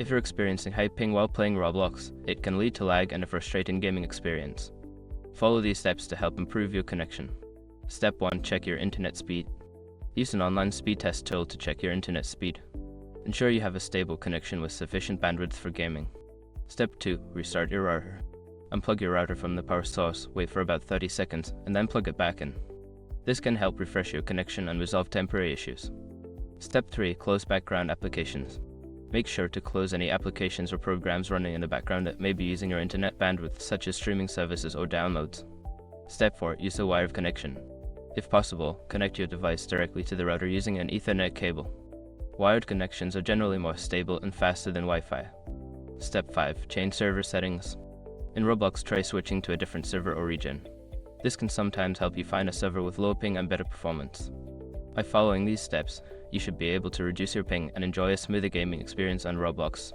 If you're experiencing high ping while playing Roblox, it can lead to lag and a frustrating gaming experience. Follow these steps to help improve your connection. Step 1. Check your internet speed. Use an online speed test tool to check your internet speed. Ensure you have a stable connection with sufficient bandwidth for gaming. Step 2. Restart your router. Unplug your router from the power source, wait for about 30 seconds, and then plug it back in. This can help refresh your connection and resolve temporary issues. Step 3. Close background applications. Make sure to close any applications or programs running in the background that may be using your internet bandwidth, such as streaming services or downloads. Step 4. Use a wired connection. If possible, connect your device directly to the router using an Ethernet cable. Wired connections are generally more stable and faster than Wi-Fi. Step 5. Change server settings. In Roblox, try switching to a different server or region. This can sometimes help you find a server with low ping and better performance. By following these steps, you should be able to reduce your ping and enjoy a smoother gaming experience on Roblox.